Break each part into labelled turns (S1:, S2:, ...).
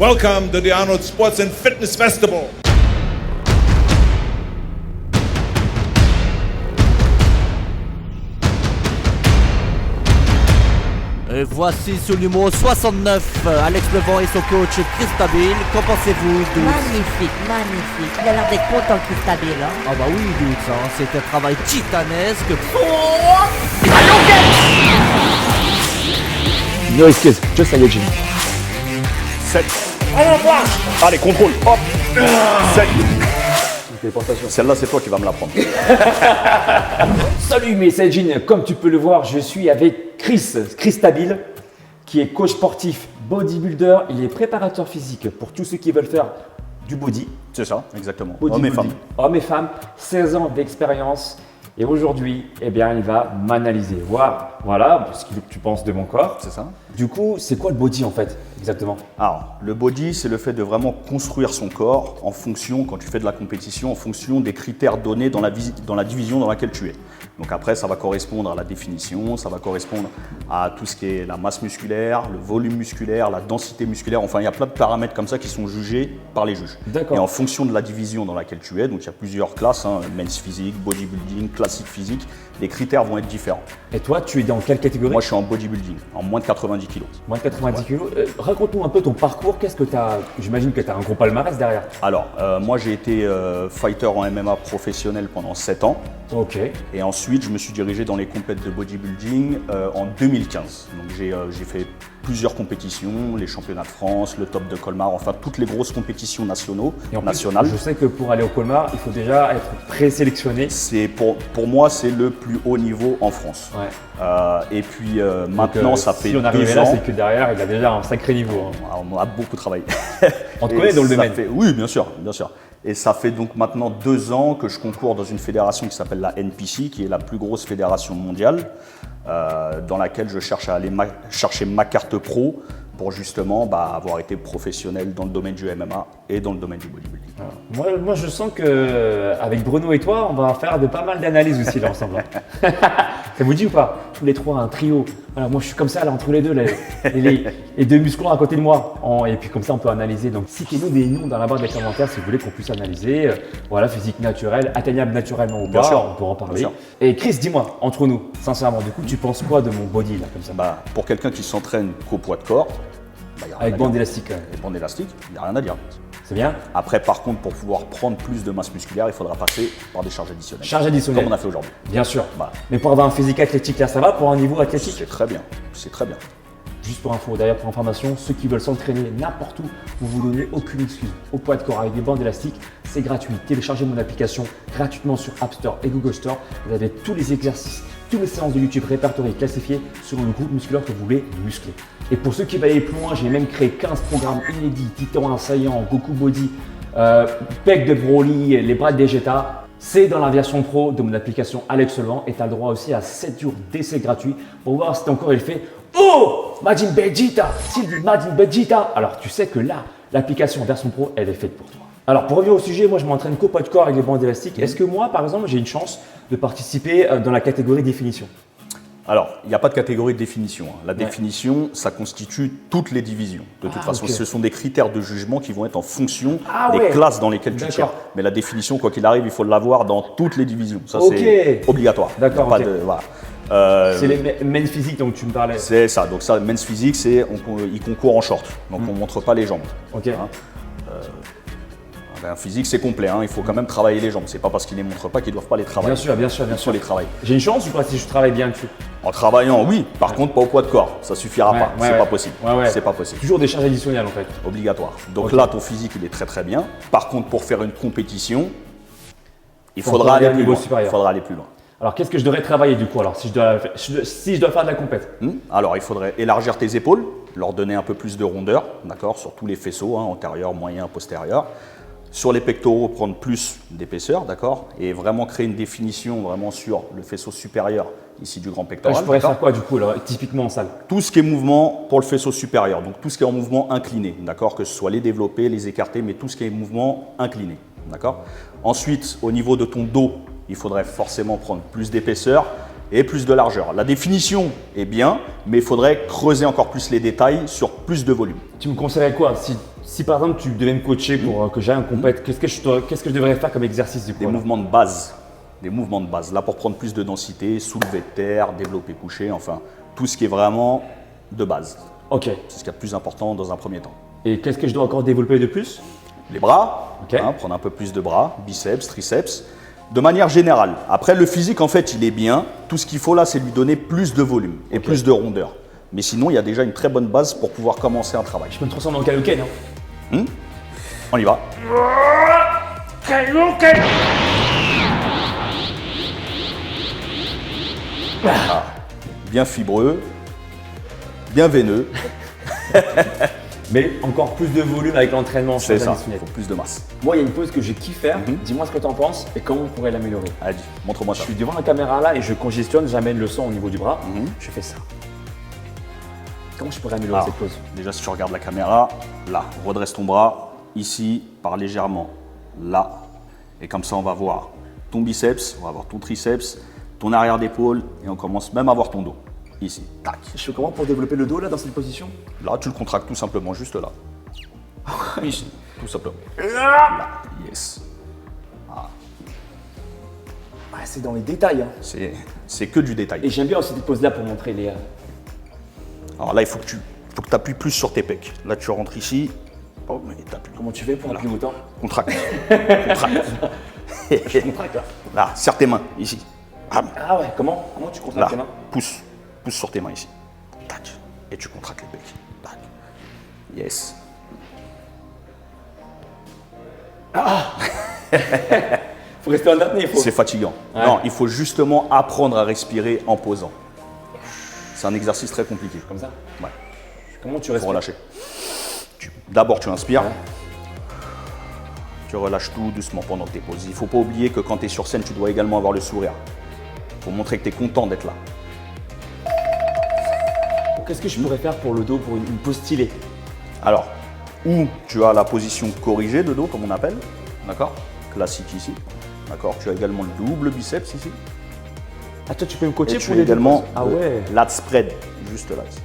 S1: Welcome to the Arnold Sports and Fitness Festival.
S2: Et voici sur le numéro 69, Alex Levent et son coach Chris Stabil. Qu'en pensez-vous, Doux?
S3: Magnifique, magnifique. Il a l'air d'être content, Chris Stabil. Hein.
S2: Ah bah oui, Doux, hein, c'est un travail titanesque.
S4: No excuses, just like a gym.
S5: 7. Allez, contrôle. Hop. 7. Celle-là, c'est toi qui vas me la prendre.
S4: Salut mes Saiyajin, comme tu peux le voir, je suis avec Chris Stabil, qui est coach sportif, bodybuilder, il est préparateur physique pour tous ceux qui veulent faire du body.
S5: C'est ça, exactement.
S4: Hommes
S5: et femmes.
S4: Hommes et femmes, 16 ans d'expérience. Et aujourd'hui, eh bien, il va m'analyser, voir, voilà, ce que tu penses de mon corps.
S5: C'est ça.
S4: Du coup, c'est quoi le body en fait, exactement?
S5: Alors, le body, c'est le fait de vraiment construire son corps en fonction, quand tu fais de la compétition, en fonction des critères donnés dans la division dans laquelle tu es. Donc après, ça va correspondre à la définition, ça va correspondre à tout ce qui est la masse musculaire, le volume musculaire, la densité musculaire. Enfin, il y a plein de paramètres comme ça qui sont jugés par les juges.
S4: D'accord.
S5: Et en fonction de la division dans laquelle tu es, donc il y a plusieurs classes, hein, men's physique, bodybuilding, classique physique, les critères vont être différents.
S4: Et toi, tu es dans quelle catégorie?
S5: Moi, je suis en bodybuilding, en moins de 90 kg.
S4: Moins de 90 kg. Raconte-nous un peu ton parcours. Qu'est-ce que tu as? J'imagine que tu as un gros palmarès derrière.
S5: Alors, moi, j'ai été fighter en MMA professionnel pendant 7 ans.
S4: Ok.
S5: Et ensuite, je me suis dirigé dans les compètes de bodybuilding en 2015. Donc, j'ai fait plusieurs compétitions, les championnats de France, le top de Colmar, enfin toutes les grosses compétitions nationales.
S4: Je sais que pour aller au Colmar, il faut déjà être présélectionné.
S5: C'est pour moi, c'est le plus haut niveau en France.
S4: Ouais.
S5: Et puis maintenant, ça fait 2 ans.
S4: Si on arrive là, c'est que derrière, il a déjà un sacré niveau. Hein.
S5: On a beaucoup travaillé.
S4: On te connaît dans le domaine.
S5: Oui, bien sûr, bien sûr. Et ça fait donc maintenant 2 ans que je concours dans une fédération qui s'appelle la NPC, qui est la plus grosse fédération mondiale, dans laquelle je cherche à aller chercher ma carte pro pour justement avoir été professionnel dans le domaine du MMA et dans le domaine du bodybuilding.
S4: Moi, je sens qu'avec Bruno et toi, on va faire pas mal d'analyses aussi là ensemble. Ça vous dit ou pas? Tous les trois, un trio. Voilà, moi, je suis comme ça là entre les deux, les deux musclons à côté de moi. Et puis comme ça, on peut analyser. Donc, citez-nous des noms dans la barre des commentaires si vous voulez qu'on puisse analyser. Voilà, physique naturelle, atteignable naturellement ou
S5: Bien
S4: pas,
S5: sûr.
S4: on pourra en parler.
S5: Bien sûr.
S4: Et Chris, dis-moi, entre nous, sincèrement, du coup, tu penses quoi de mon body là comme ça?
S5: Pour quelqu'un qui s'entraîne qu'au poids de corps, y a rien
S4: Avec
S5: à
S4: bande
S5: dire.
S4: élastique.
S5: Les bandes élastiques, il n'y a rien à dire.
S4: C'est bien?
S5: Après, par contre, pour pouvoir prendre plus de masse musculaire, il faudra passer par des charges additionnelles.
S4: Charge additionnelle.
S5: Comme on a fait aujourd'hui.
S4: Bien sûr.
S5: Voilà.
S4: Mais pour avoir un physique athlétique là, ça va? Pour un niveau athlétique?
S5: C'est très bien. C'est très bien.
S4: Juste pour info, d'ailleurs pour information, ceux qui veulent s'entraîner n'importe où, vous vous donnez aucune excuse. Au poids de corps avec des bandes élastiques, c'est gratuit. Téléchargez mon application gratuitement sur App Store et Google Store. Vous avez tous les exercices, toutes les séances de YouTube répertoriées, classifiées selon le groupe musculaire que vous voulez muscler. Et pour ceux qui veulent aller plus loin, j'ai même créé 15 programmes inédits, Titan assaillant, Goku Body, Pec de Broly, les bras de Vegeta. C'est dans la version pro de mon application Alex Levent et tu as le droit aussi à 7 jours d'essai gratuit pour voir si ton corps il fait Oh Majin Vegeta, s'il dit Majin Vegeta, alors tu sais que là, l'application version pro, elle est faite pour toi. Alors pour revenir au sujet, moi je m'entraîne qu'au poids de corps avec les bandes élastiques. Est-ce que moi par exemple j'ai une chance de participer dans la catégorie définition?
S5: Alors, il n'y a pas de catégorie de définition. Hein. La définition, ça constitue toutes les divisions. De toute façon,
S4: ok.
S5: ce sont des critères de jugement qui vont être en fonction des
S4: ouais.
S5: classes dans lesquelles tu
S4: D'accord.
S5: tires. Mais la définition, quoi qu'il arrive, il faut l'avoir dans toutes les divisions. Ça,
S4: Ok.
S5: c'est obligatoire.
S4: D'accord,
S5: Pas
S4: ok.
S5: de, voilà.
S4: C'est les men's physiques dont tu me parlais.
S5: C'est ça. Donc ça, men's physique, c'est il concourt en short. Donc on ne montre pas les jambes.
S4: Ok.
S5: Hein. Un physique, c'est complet. Hein. Il faut quand même travailler les jambes. C'est pas parce qu'ils ne les montrent pas qu'ils ne doivent pas les travailler.
S4: Bien sûr, bien sûr, bien
S5: Il faut
S4: sûr.
S5: les travailler.
S4: J'ai une chance ou pas si je travaille bien dessus?
S5: En travaillant, oui. Par contre, pas au poids de corps. Ça suffira pas. C'est pas possible.
S4: Ouais.
S5: C'est pas possible.
S4: Toujours des charges additionnelles en fait.
S5: Obligatoire. Donc
S4: Ok.
S5: là, ton physique, il est très très bien. Par contre, pour faire une compétition, il
S4: Faut
S5: faudra
S4: aller
S5: aller
S4: à un
S5: plus
S4: niveau
S5: loin.
S4: supérieur.
S5: Il faudra aller plus loin.
S4: Alors qu'est-ce que je devrais travailler du coup alors si je dois faire de la compète?
S5: Alors, il faudrait élargir tes épaules, leur donner un peu plus de rondeur, d'accord, sur tous les faisceaux, hein, antérieur, moyen, postérieur. Sur les pectoraux, prendre plus d'épaisseur, d'accord, et vraiment créer une définition vraiment sur le faisceau supérieur, ici du grand pectoral.
S4: Je pourrais
S5: d'accord.
S4: faire quoi du coup alors, typiquement en salle?
S5: Tout ce qui est mouvement pour le faisceau supérieur, donc tout ce qui est en mouvement incliné, d'accord, que ce soit les développés, les écartés, mais tout ce qui est mouvement incliné, d'accord. Ensuite, au niveau de ton dos, il faudrait forcément prendre plus d'épaisseur et plus de largeur. La définition est bien, mais il faudrait creuser encore plus les détails sur plus de volume.
S4: Tu me conseillerais quoi si par exemple tu devais me coacher pour que j'aille en compète, qu'est-ce que je devrais faire comme exercice du coup
S5: Des
S4: là
S5: mouvements de base. Des mouvements de base. Là, pour prendre plus de densité, soulevé de terre, développé couché, enfin, tout ce qui est vraiment de base.
S4: Ok.
S5: C'est ce qu'il y a de plus important dans un premier temps.
S4: Et qu'est-ce que je dois encore développer de plus?
S5: Les bras,
S4: Ok.
S5: Prendre un peu plus de bras, biceps, triceps, de manière générale. Après, le physique, en fait, il est bien. Tout ce qu'il faut là, c'est lui donner plus de volume et plus de rondeur. Mais sinon, il y a déjà une très bonne base pour pouvoir commencer un travail.
S4: Je peux me transformer en Kaioken, hein?
S5: On y va. Ah, bien fibreux, bien veineux,
S4: Mais encore plus de volume avec l'entraînement.
S5: c'est ça, il
S4: additionnel.
S5: faut plus de masse.
S4: Moi, il y a une pose que j'ai kiffé faire. Dis-moi ce que tu en penses et comment on pourrait l'améliorer.
S5: Allez, montre-moi
S4: Je
S5: ça.
S4: suis devant la caméra là et je congestionne, j'amène le son au niveau du bras. Je fais ça. Comment je pourrais améliorer
S5: Ah,
S4: cette pose?
S5: déjà, si tu regardes la caméra, là, redresse ton bras, ici, par légèrement, là. Et comme ça, on va voir ton biceps, on va voir ton triceps, ton arrière d'épaule, et on commence même à voir ton dos. Ici, tac.
S4: Je fais comment pour développer le dos là dans cette position?
S5: Là, tu le contractes tout simplement, juste là. Ici, tout simplement. Là, yes.
S4: Ah, c'est dans les détails. Hein.
S5: C'est que du détail.
S4: Et j'aime bien aussi cette pose là pour montrer les.
S5: Alors là, il faut que tu appuies plus sur tes pecs. Là, tu rentres ici. Oh, mais t'appuies.
S4: Comment tu fais pour appuyer autant?
S5: Contracte. Contracte.
S4: Contracte là.
S5: Là, serre tes mains, ici. Ah,
S4: Ah ouais, comment tu
S5: là,
S4: contractes tes mains?
S5: pousse. Pousse sur tes mains ici. Tac. Et tu contractes les pecs. Tac. Yes.
S4: Faut rester en apnée, il faut.
S5: C'est fatigant.
S4: Ouais.
S5: Non, il faut justement apprendre à respirer en posant. C'est un exercice très compliqué.
S4: Comme ça.
S5: Ouais.
S4: Comment tu
S5: Faut
S4: respires?
S5: relâcher. D'abord, tu inspires. Tu relâches tout doucement pendant tes pauses. Il ne faut pas oublier que quand tu es sur scène, tu dois également avoir le sourire. Il faut montrer que tu es content d'être là.
S4: Qu'est-ce que je pourrais faire pour le dos, pour une pose stylée?
S5: Alors, ou tu as la position corrigée de dos, comme on appelle. D'accord? Classique ici. D'accord? Tu as également le double biceps ici.
S4: Ah, toi, tu peux me coacher
S5: Et
S4: pour
S5: tu as
S4: les deux
S5: également
S4: poses? Ah ouais.
S5: lat spread, juste là. Ici.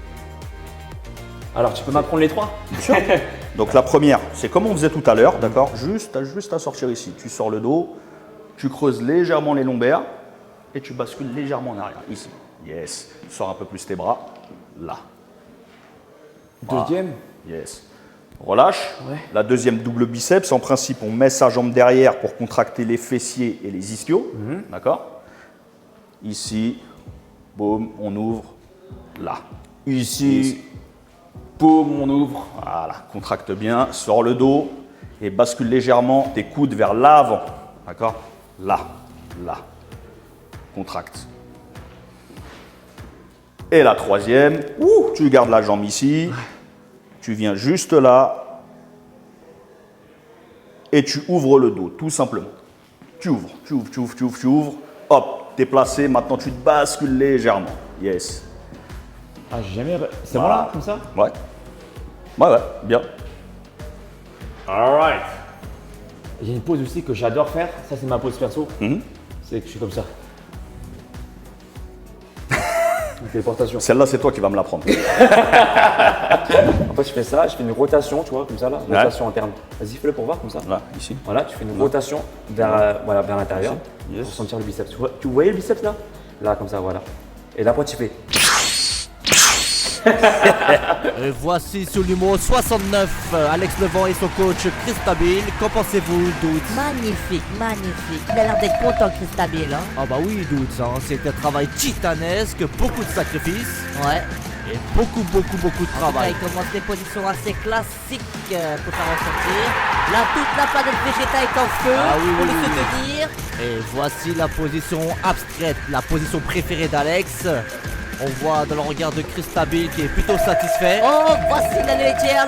S4: Alors, tu peux m'apprendre les trois?
S5: Bien sûr. Donc la première, c'est comme on faisait tout à l'heure, d'accord? Juste à sortir ici. Tu sors le dos, tu creuses légèrement les lombaires et tu bascules légèrement en arrière, ici. Yes. Sors un peu plus tes bras, là.
S4: Deuxième.
S5: Yes. Relâche.
S4: Ouais.
S5: La deuxième, double biceps. En principe, on met sa jambe derrière pour contracter les fessiers et les ischios. D'accord? Ici, boum, on ouvre, là.
S4: Ici. Paume, on ouvre.
S5: Voilà, contracte bien, sors le dos et bascule légèrement tes coudes vers l'avant. D'accord? Là, là. Contracte. Et la troisième, tu gardes la jambe ici, tu viens juste là et tu ouvres le dos, tout simplement. Tu ouvres, tu ouvres, tu ouvres, tu ouvres, tu ouvres. Hop, t'es placé, maintenant tu te bascules légèrement. Yes.
S4: Ah, j'ai jamais. C'est
S5: Voilà.
S4: bon là, comme ça?
S5: Ouais. Ouais, bien.
S4: Alright. Il y a une pose aussi que j'adore faire, ça c'est ma pose perso.
S5: Mhm.
S4: C'est que je suis comme ça. Une téléportation.
S5: Celle-là, c'est toi qui vas me l'apprendre.
S4: En fait, je fais ça, je fais une rotation, tu vois, comme ça là, rotation interne. Vas-y, fais-le pour voir comme ça.
S5: Là, ici.
S4: Voilà, tu fais une rotation vers, voilà, vers l'intérieur
S5: Yes.
S4: pour sentir le biceps. Tu voyais le biceps là? Là, comme ça, voilà. Et là, après, tu fais.
S2: Et voici sur le numéro 69, Alex Levent et son coach Chris Stabil. Qu'en pensez-vous, Dudes?
S3: Magnifique, magnifique. Il a l'air d'être content, Christabile. Hein.
S2: Ah bah oui, Dudes, hein, c'est un travail titanesque, beaucoup de sacrifices
S3: Ouais.
S2: et beaucoup de
S3: En tout cas,
S2: travail.
S3: il commence des positions assez classiques pour s'en ressortir. Là, toute la planète Vegeta est en feu
S2: Ah oui,
S3: pour
S2: oui,
S3: le
S2: oui,
S3: soutenir.
S2: Et voici la position abstraite, la position préférée d'Alex. On voit dans le regard de Chris Stabil qui est plutôt satisfait.
S3: Oh, voici la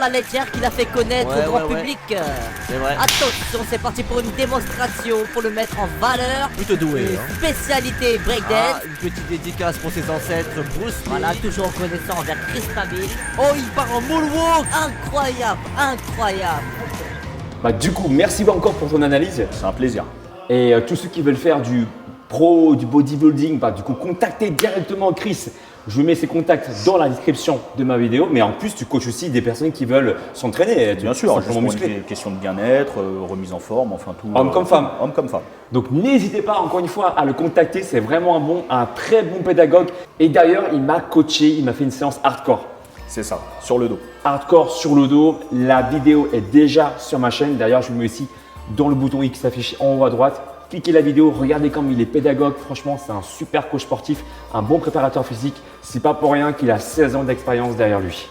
S3: laitière qu'il a fait connaître
S2: Ouais,
S3: au grand
S2: ouais, ouais.
S3: public.
S2: C'est vrai.
S3: Attention, c'est parti pour une démonstration, pour le mettre en valeur.
S2: Plutôt doué.
S3: Une
S2: Hein.
S3: spécialité
S2: Ah,
S3: breakdance.
S2: une petite dédicace pour ses ancêtres, Bruce Lee.
S3: Voilà, toujours reconnaissant envers Christabile.
S2: Oh, il part en moonwalk.
S3: Incroyable, incroyable.
S4: Bah, du coup, merci encore pour ton analyse.
S5: C'est un plaisir.
S4: Et tous ceux qui veulent faire du pro du bodybuilding, bah, du coup, contactez directement Chris. Je mets ses contacts dans la description de ma vidéo, mais en plus, tu coaches aussi des personnes qui veulent s'entraîner.
S5: Bien sûr,
S4: simplement
S5: juste
S4: muscler.
S5: pour une question de bien-être, remise en forme, enfin tout.
S4: Homme comme femme.
S5: Homme comme femme.
S4: Donc n'hésitez pas encore une fois à le contacter, c'est vraiment un très bon pédagogue. Et d'ailleurs, il m'a coaché, il m'a fait une séance hardcore.
S5: C'est ça, sur le dos.
S4: Hardcore sur le dos, la vidéo est déjà sur ma chaîne. D'ailleurs, je vous mets aussi dans le bouton X qui s'affiche en haut à droite. Cliquez la vidéo, regardez comme il est pédagogue. Franchement, c'est un super coach sportif, un bon préparateur physique. C'est pas pour rien qu'il a 16 ans d'expérience derrière lui.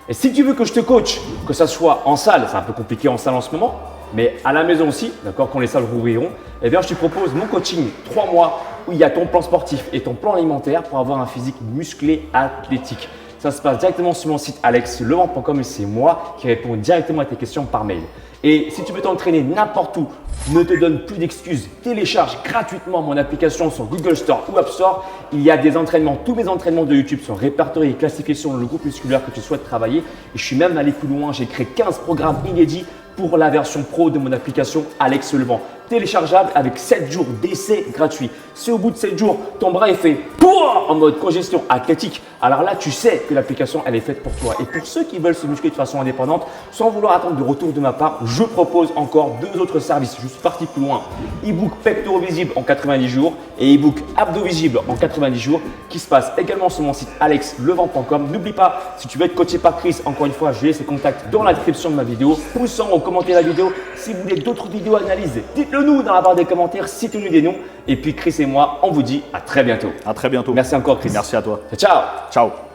S4: Et si tu veux que je te coach, que ça soit en salle, c'est un peu compliqué en salle en ce moment, mais à la maison aussi, d'accord, quand les salles rouvriront, eh bien, je te propose mon coaching 3 mois où il y a ton plan sportif et ton plan alimentaire pour avoir un physique musclé, athlétique. Ça se passe directement sur mon site alexlevent.com et c'est moi qui réponds directement à tes questions par mail. Et si tu veux t'entraîner n'importe où, ne te donne plus d'excuses. Télécharge gratuitement mon application sur Google Store ou App Store. Il y a des entraînements, tous mes entraînements de YouTube sont répertoriés et classifiés selon le groupe musculaire que tu souhaites travailler. Et je suis même allé plus loin, j'ai créé 15 programmes inédits pour la version pro de mon application Alex Levent. Téléchargeable avec 7 jours d'essai gratuit. Si au bout de 7 jours, ton bras est fait en mode congestion athlétique, alors là, tu sais que l'application, elle est faite pour toi. Et pour ceux qui veulent se muscler de façon indépendante, sans vouloir attendre de retour de ma part, je propose encore 2 autres services. Je suis parti plus loin. E-book pectoraux visibles en 90 jours et e-book abdos visibles en 90 jours qui se passe également sur mon site alexlevent.com. N'oublie pas, si tu veux être coaché par Chris, encore une fois, je laisse ses contacts dans la description de ma vidéo. Pouce en haut, commentez la vidéo. Si vous voulez d'autres vidéos analysées, dites-le nous dans la barre des commentaires, citez-nous des noms. Et puis Chris et moi, on vous dit à très bientôt.
S5: À très bientôt.
S4: Merci encore Chris.
S5: Merci à toi.
S4: Ciao.
S5: Ciao.